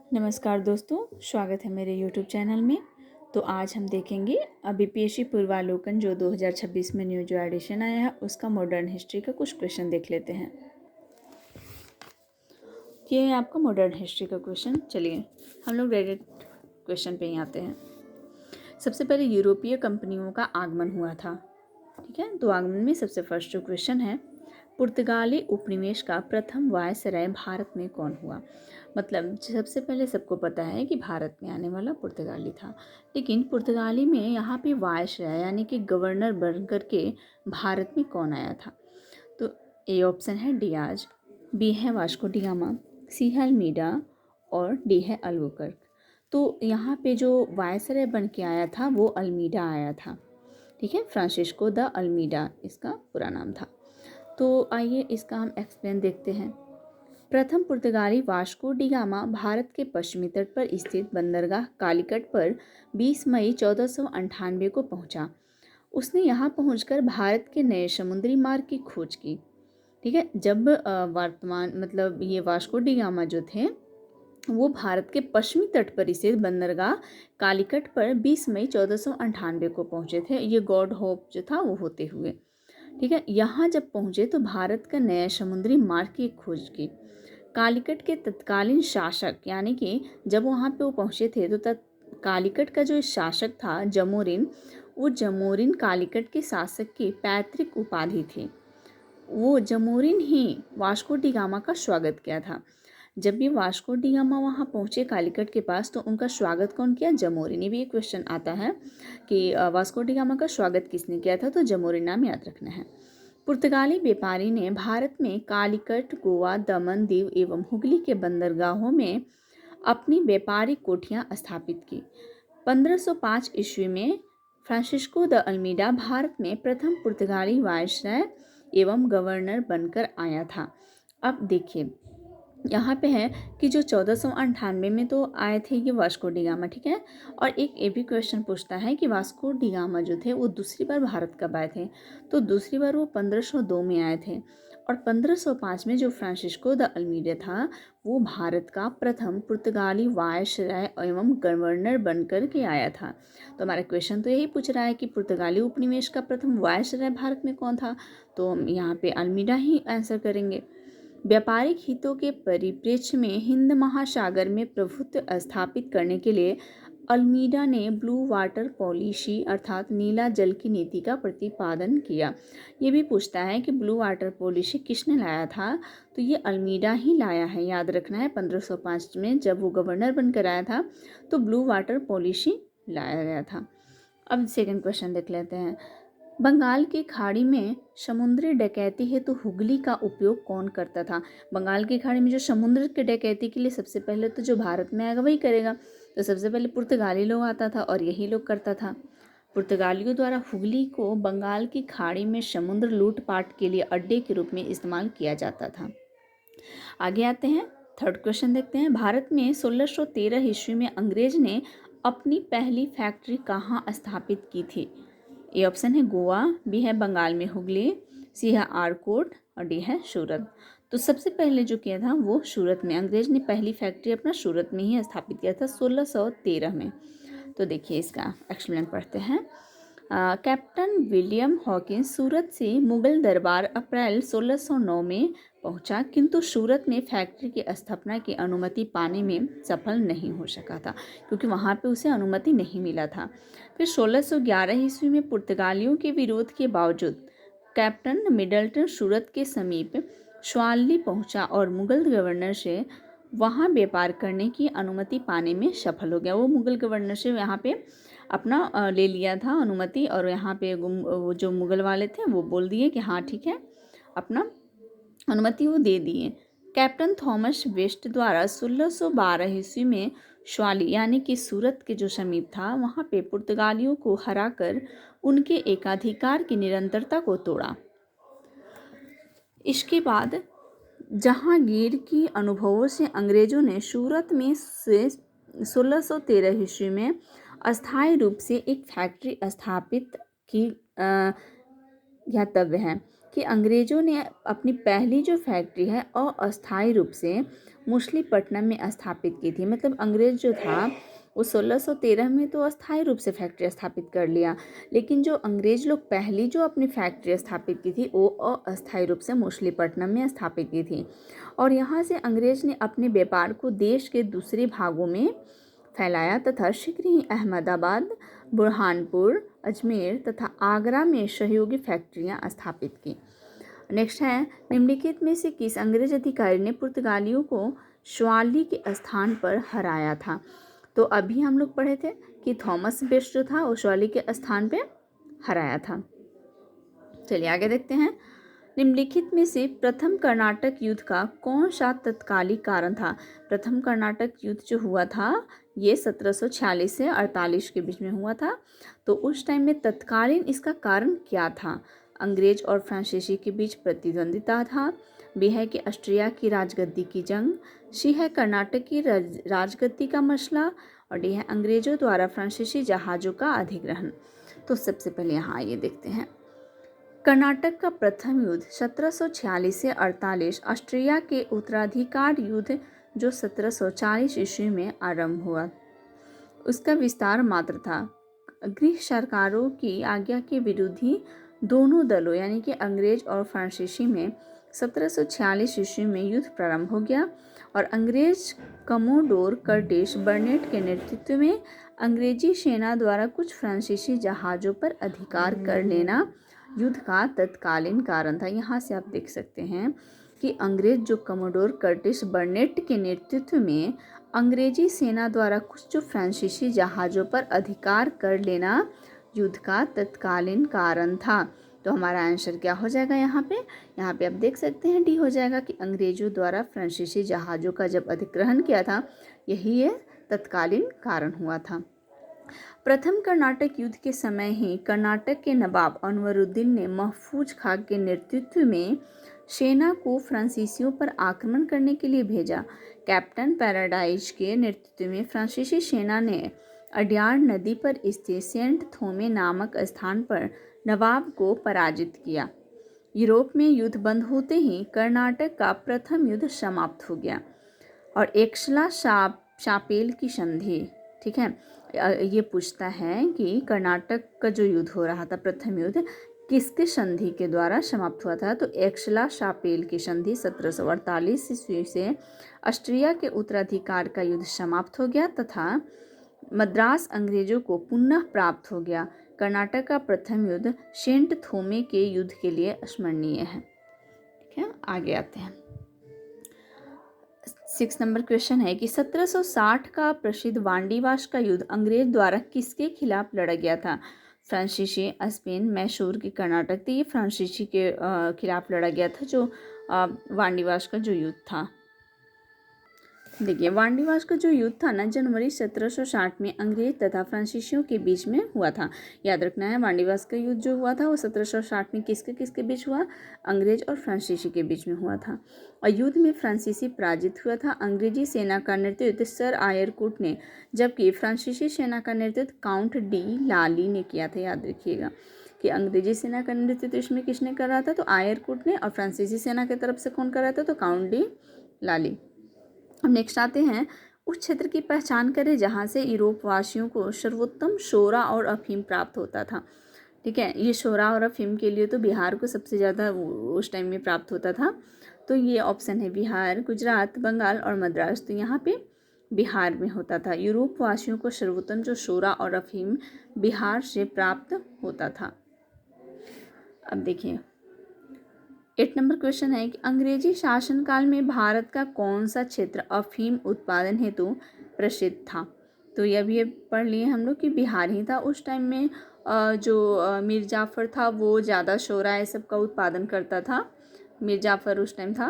नमस्कार दोस्तों, स्वागत है मेरे YouTube चैनल में। तो आज हम देखेंगे बीपीएससी पूर्वालोकन जो 2026 में न्यू जो एडिशन आया है उसका मॉडर्न हिस्ट्री का कुछ क्वेश्चन देख लेते हैं। ये है आपका मॉडर्न हिस्ट्री का क्वेश्चन। चलिए हम लोग डायरेक्ट क्वेश्चन पे ही आते हैं। सबसे पहले यूरोपीय कंपनियों का आगमन हुआ था, ठीक है। तो आगमन में सबसे फर्स्ट जो क्वेश्चन है, पुर्तगाली उपनिवेश का प्रथम वायसराय भारत में कौन हुआ। मतलब सबसे पहले सबको पता है कि भारत में आने वाला पुर्तगाली था, लेकिन पुर्तगाली में यहाँ पे वायसराय यानी कि गवर्नर बन करके भारत में कौन आया था। तो ए ऑप्शन है डियाज, बी है वास्को डी गामा, सी है अल्मीडा और डी है अल्बुकर्क। तो यहाँ पे जो वायसराय बन के आया था वो अल्मीडा आया था, ठीक है। फ्रांसिस्को द अल्मीडा इसका पूरा नाम था। तो आइए इसका हम एक्सप्लेन देखते हैं। प्रथम पुर्तगाली वास्को डी गामा भारत के पश्चिमी तट पर स्थित बंदरगाह कालीकट पर 20 मई 1498 को पहुंचा। उसने यहां पहुंचकर भारत के नए समुद्री मार्ग की खोज की, ठीक है। जब वर्तमान मतलब ये वास्को डी गामा जो थे वो भारत के पश्चिमी तट पर स्थित बंदरगाह कालीकट पर 20 मई 1498 को पहुंचे थे, ये गॉड होप जो था वो होते हुए, ठीक है। यहाँ जब पहुंचे तो भारत का नया समुद्री मार्ग की खोज की। कालीकट के तत्कालीन शासक यानी कि जब वहाँ पे वो पहुंचे थे तो कालीकट का जो शासक था जमोरिन, वो जमोरिन कालीकट के शासक की पैतृक उपाधि थी। वो जमोरिन ही वास्को डी गामा का स्वागत किया था। जब भी वास्को डी गामा वहाँ पहुँचे कालीकट के पास तो उनका स्वागत कौन किया, जमोरिन। ये भी एक क्वेश्चन आता है कि वास्को डी गामा का स्वागत किसने किया था, तो जमोरिन नाम याद रखना है। पुर्तगाली व्यापारी ने भारत में कालीकट, गोवा, दमन दीव एवं हुगली के बंदरगाहों में अपनी व्यापारिक कोठियाँ स्थापित की। 1505 ईस्वी में फ्रांसिस्को द अल्मीडा भारत में प्रथम पुर्तगाली वायसराय एवं गवर्नर बनकर आया था। अब देखिए यहाँ पे है कि जो 1498 में तो आए थे ये वास्को डी गामा, ठीक है। और एक ये भी क्वेश्चन पूछता है कि वास्को डी गामा जो थे वो दूसरी बार भारत कब आए थे, तो दूसरी बार वो 1502 में आए थे। और 1505 में जो फ्रांसिस्को द अल्मीडा था वो भारत का प्रथम पुर्तगाली वायसराय एवं गवर्नर बनकर के आया था। तो हमारा क्वेश्चन तो यही पूछ रहा है कि पुर्तगाली उपनिवेश का प्रथम वायसराय भारत में कौन था, तो हम यहाँ पे अल्मीडा ही आंसर करेंगे। व्यापारिक हितों के परिप्रेक्ष्य में हिंद महासागर में प्रभुत्व स्थापित करने के लिए अल्मीडा ने ब्लू वाटर पॉलिसी अर्थात नीला जल की नीति का प्रतिपादन किया। ये भी पूछता है कि ब्लू वाटर पॉलिसी किसने लाया था, तो ये अल्मीडा ही लाया है, याद रखना है। 1505 में जब वो गवर्नर बनकर आया था तो ब्लू वाटर पॉलिसी लाया गया था। अब सेकंड क्वेश्चन देख लेते हैं। बंगाल की खाड़ी में समुद्री डकैती हेतु हुगली का उपयोग कौन करता था। बंगाल की खाड़ी में जो समुद्र की डकैती के लिए सबसे पहले तो जो भारत में आएगा वही करेगा, तो सबसे पहले पुर्तगाली लोग आता था और यही लोग करता था। पुर्तगालियों द्वारा हुगली को बंगाल की खाड़ी में समुद्र लूटपाट के लिए अड्डे के रूप में इस्तेमाल किया जाता था। आगे आते हैं, थर्ड क्वेश्चन देखते हैं। भारत में 1613 ईस्वी में अंग्रेज ने अपनी पहली फैक्ट्री कहाँ स्थापित की थी। ए ऑप्शन है गोवा, बी है बंगाल में हुगली, सी है आरकोट और डी है सूरत। तो सबसे पहले जो किया था वो सूरत में, अंग्रेज ने पहली फैक्ट्री अपना सूरत में ही स्थापित किया था 1613 में। तो देखिए इसका एक्सप्लेन पढ़ते हैं। कैप्टन विलियम हॉकिंस सूरत से मुगल दरबार अप्रैल 1609 में पहुंचा, किंतु सूरत में फैक्ट्री की स्थापना की अनुमति पाने में सफल नहीं हो सका था, क्योंकि वहां पे उसे अनुमति नहीं मिला था। फिर 1611 ईस्वी में पुर्तगालियों के विरोध के बावजूद कैप्टन मिडल्टन सूरत के समीप स्वाली पहुंचा और मुगल गवर्नर से वहां व्यापार करने की अनुमति पाने में सफल हो गया। वो मुगल गवर्नर से यहाँ पे अपना ले लिया था अनुमति, और यहाँ पे वो जो मुगल वाले थे वो बोल दिए कि हाँ ठीक है, अपना अनुमति वो दे दिए। कैप्टन थॉमस वेस्ट द्वारा 1612 ईस्वी में स्वाली यानी कि सूरत के जो समीप था वहाँ पे पुर्तगालियों को हराकर उनके एकाधिकार की निरंतरता को तोड़ा। इसके बाद जहांगीर की अनुभवों से अंग्रेजों ने सूरत में से 1613 ईस्वी में अस्थायी रूप से एक फैक्ट्री स्थापित की। ज्ञातव्य है कि अंग्रेज़ों ने अपनी पहली जो फैक्ट्री है अस्थायी रूप से मछलीपट्टनम में स्थापित की थी। मतलब अंग्रेज़ जो था वो 1613 में तो अस्थायी रूप से फैक्ट्री स्थापित कर लिया, लेकिन जो अंग्रेज़ लोग पहली जो अपनी फैक्ट्री स्थापित की थी वो अस्थायी रूप से मछलीपट्टनम में स्थापित की थी। और यहाँ से अंग्रेज़ ने अपने व्यापार को देश के दूसरे भागों में फैलाया तथा शीघ्र ही अहमदाबाद, बुरहानपुर, अजमेर तथा आगरा में सहयोगी फैक्ट्रियाँ स्थापित की। नेक्स्ट है, निम्नलिखित में से किस अंग्रेज अधिकारी ने पुर्तगालियों को स्वाली के स्थान पर हराया था? तो अभी हम लोग पढ़े थे कि थॉमस बेस्ट जो था वो स्वाली के स्थान पे हराया था। चलिए आगे देखते हैं। निम्नलिखित में से प्रथम कर्नाटक युद्ध का कौन सा तत्कालिक कारण था? प्रथम कर्नाटक युद्ध जो हुआ था ये 1746 से 48 के बीच में हुआ था। तो उस टाइम में तत्कालीन इसका कारण क्या था? अंग्रेज और फ्रांसीसी के बीच प्रतिद्वंदिता था, बी है कि ऑस्ट्रिया की राजगद्दी की जंग, सी है कर्नाटक की राजगद्दी का मसला, और डी है अंग्रेजों द्वारा फ्रांसीसी जहाज़ों का अधिग्रहण। तो सबसे पहले यहाँ ये देखते हैं। कर्नाटक का प्रथम युद्ध 1746 से 48 ऑस्ट्रिया के उत्तराधिकार युद्ध जो 1740 ईस्वी में आरंभ हुआ, उसका विस्तार मात्र था। गृह सरकारों की आज्ञा के विरोधी दोनों दलों यानी कि अंग्रेज और फ्रांसीसी में 1746 ईस्वी में युद्ध प्रारंभ हो गया और अंग्रेज कमोडोर कर्टिस बर्नेट के नेतृत्व में अंग्रेजी सेना द्वारा कुछ फ्रांसीसी जहाज़ों पर अधिकार कर लेना युद्ध का तत्कालीन कारण था। यहाँ से आप देख सकते हैं कि अंग्रेज जो कमोडोर कर्टिस बर्नेट के नेतृत्व में अंग्रेजी सेना द्वारा कुछ जो फ्रांसीसी जहाज़ों पर अधिकार कर लेना युद्ध का तत्कालीन कारण था। तो हमारा आंसर क्या हो जाएगा यहाँ पे आप देख सकते हैं डी हो जाएगा कि अंग्रेजों द्वारा फ्रांसीसी जहाज़ों का जब अधिग्रहण किया था यही ये तत्कालीन कारण हुआ था। प्रथम कर्नाटक युद्ध के समय ही कर्नाटक के नवाब अनवरुद्दीन ने महफूज खां के नेतृत्व में सेना को फ्रांसीसियों पर आक्रमण करने के लिए भेजा। कैप्टन पैराडाइज के नेतृत्व में फ्रांसीसी सेना ने अड्यार नदी पर स्थित सेंट थोमे नामक स्थान पर नवाब को पराजित किया। यूरोप में युद्ध बंद होते ही कर्नाटक का प्रथम युद्ध समाप्त हो गया और एक्सला शापेल की संधि, ठीक है, ये पूछता है कि कर्नाटक का जो युद्ध हो रहा था प्रथम युद्ध किसके संधि के द्वारा समाप्त हुआ था? तो एक्सला शापेल की संधि 1748 ईस्वी से ऑस्ट्रिया के उत्तराधिकार का युद्ध समाप्त हो गया तथा मद्रास अंग्रेजों को पुनः प्राप्त हो गया। कर्नाटक का प्रथम युद्ध सेंट थोमे के युद्ध के लिए स्मरणीय है। ठीक है, आगे आते हैं। 6 नंबर क्वेश्चन है कि 1760 का प्रसिद्ध वांडीवाश का युद्ध अंग्रेज द्वारा किसके खिलाफ लड़ा गया था? फ्रांसीसी, स्पेन, मैसूर की कर्नाटक थी। ये फ्रांसीसी के खिलाफ लड़ा गया था जो वांडीवाश का जो युद्ध था। देखिए वांडीवाश का जो युद्ध था ना जनवरी 1760 में अंग्रेज तथा फ्रांसीसियों के बीच में हुआ था। याद रखना है वांडीवाश का युद्ध जो हुआ था वो 1760 में किसके बीच हुआ? अंग्रेज और फ्रांसीसी के बीच में हुआ था और युद्ध में फ्रांसीसी पराजित हुआ था। अंग्रेजी सेना का नेतृत्व सर आयरकुट ने जबकि फ्रांसीसी सेना का नेतृत्व काउंट डी लाली ने किया था। याद रखिएगा कि अंग्रेजी सेना का नेतृत्व इसमें किसने कर रहा था? तो आयरकुट ने, और फ्रांसीसी सेना की तरफ से कौन कर रहा था? तो काउंट डी लाली। अब नेक्स्ट आते हैं, उस क्षेत्र की पहचान करें जहाँ से यूरोप वासियों को सर्वोत्तम शोरा और अफीम प्राप्त होता था। ठीक है, ये शोरा और अफीम के लिए तो बिहार को सबसे ज़्यादा उस टाइम में प्राप्त होता था। तो ये ऑप्शन है बिहार, गुजरात, बंगाल और मद्रास। तो यहाँ पे बिहार में होता था। यूरोप वासियों को सर्वोत्तम जो शोरा और अफीम बिहार से प्राप्त होता था। अब देखिए 8 नंबर क्वेश्चन है कि अंग्रेजी शासनकाल में भारत का कौन सा क्षेत्र अफीम उत्पादन हेतु प्रसिद्ध था? तो यह भी पढ़ लिए हम लोग कि बिहार ही था। उस टाइम में जो मीर जाफ़र था वो ज़्यादा शोरा ये सब का उत्पादन करता था। मीर जाफ़र उस टाइम था।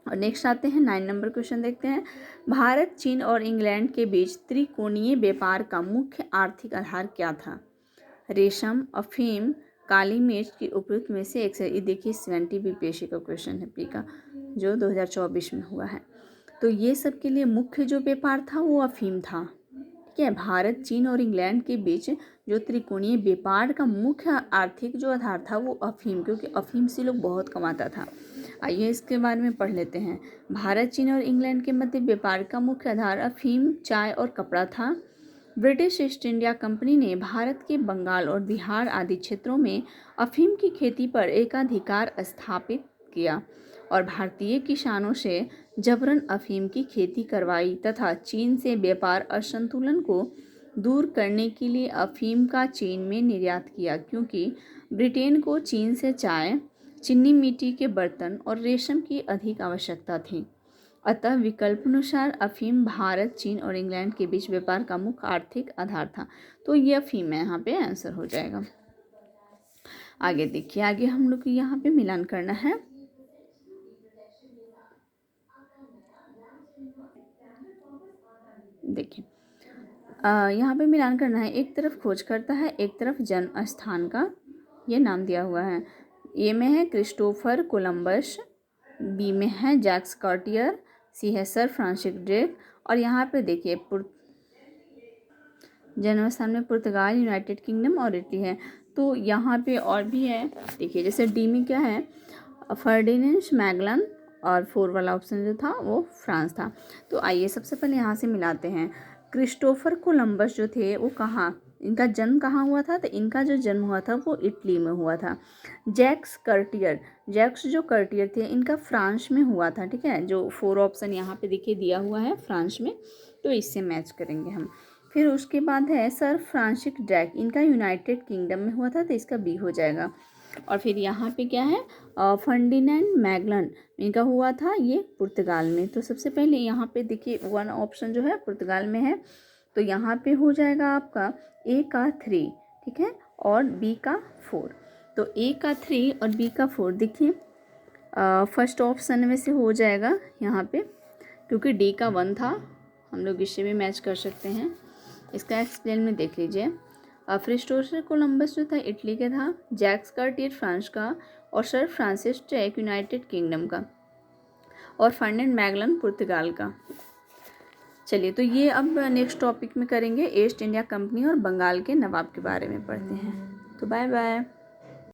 और नेक्स्ट आते हैं 9 नंबर क्वेश्चन देखते हैं। भारत, चीन और इंग्लैंड के बीच त्रिकोणीय व्यापार का मुख्य आर्थिक आधार क्या था? रेशम, अफीम, काली मिर्च की उपयुक्त में से एक से। ये देखिए 70 बीपीएससी का क्वेश्चन है प्री का जो 2024 में हुआ है। तो ये सब के लिए मुख्य जो व्यापार था वो अफीम था। क्या है, भारत, चीन और इंग्लैंड के बीच जो त्रिकोणीय व्यापार का मुख्य आर्थिक जो आधार था वो अफीम, क्योंकि अफीम से लोग बहुत कमाता था। आइए इसके बारे में पढ़ लेते हैं। भारत, चीन और इंग्लैंड के मध्य व्यापार का मुख्य आधार अफीम, चाय और कपड़ा था। ब्रिटिश ईस्ट इंडिया कंपनी ने भारत के बंगाल और बिहार आदि क्षेत्रों में अफीम की खेती पर एकाधिकार स्थापित किया और भारतीय किसानों से जबरन अफीम की खेती करवाई तथा चीन से व्यापार असंतुलन को दूर करने के लिए अफीम का चीन में निर्यात किया, क्योंकि ब्रिटेन को चीन से चाय, चीनी मिट्टी के बर्तन और रेशम की अधिक आवश्यकता थी। अतः विकल्पानुसार अफीम भारत, चीन और इंग्लैंड के बीच व्यापार का मुख्य आर्थिक आधार था। तो ये अफीम है, यहाँ पे आंसर हो जाएगा। आगे देखिए, आगे हम लोग को यहाँ पे मिलान करना है। देखिए यहाँ पे मिलान करना है। एक तरफ खोजकर्ता है, एक तरफ जन्म स्थान का ये नाम दिया हुआ है। ए में है क्रिस्टोफर कोलंबस, बी में है जैक्स कार्टियर, सी है सर फ्रांसिस ड्रेक और यहाँ पे देखिए जन्म स्थान में पुर्तगाल, यूनाइटेड किंगडम और इटली है। तो यहाँ पे और भी है, देखिए जैसे डी में क्या है, फर्डिनेंड मैगलन और 4 वाला ऑप्शन जो था वो फ्रांस था। तो आइए सबसे पहले यहाँ से मिलाते हैं। क्रिस्टोफर कोलंबस जो थे वो कहाँ, इनका जन्म कहाँ हुआ था, तो इनका जो जन्म हुआ था वो इटली में हुआ था। जैक्स जो कर्टियर थे इनका फ्रांस में हुआ था। ठीक है, जो 4 ऑप्शन यहाँ पे देखिए दिया हुआ है फ्रांस में, तो इससे मैच करेंगे हम। फिर उसके बाद है सर फ्रांसिस ड्रेक, इनका यूनाइटेड किंगडम में हुआ था, तो इसका बी हो जाएगा। और फिर यहाँ पे क्या है, फर्डिनेंड मैगलन, इनका हुआ था ये पुर्तगाल में। तो सबसे पहले यहाँ पे देखिए 1 ऑप्शन जो है पुर्तगाल में है, तो यहाँ पे हो जाएगा आपका ए का 3, ठीक है, और बी का 4। तो ए का 3 और बी का 4 देखिए फर्स्ट ऑप्शन में से हो जाएगा यहाँ पे, क्योंकि डी का 1 था, हम लोग इससे भी मैच कर सकते हैं। इसका एक्सप्लेन में देख लीजिए। क्रिस्टोफर कोलंबस जो था इटली का था, जैक्स कार्टियर फ्रांस का और sir Francis Drake United kingdom का और फर्डिनेंड मैगलन पुर्तगाल का। चलिए, तो ये अब नेक्स्ट टॉपिक में करेंगे, ईस्ट इंडिया कंपनी और बंगाल के नवाब के बारे में पढ़ते हैं। तो बाय बाय।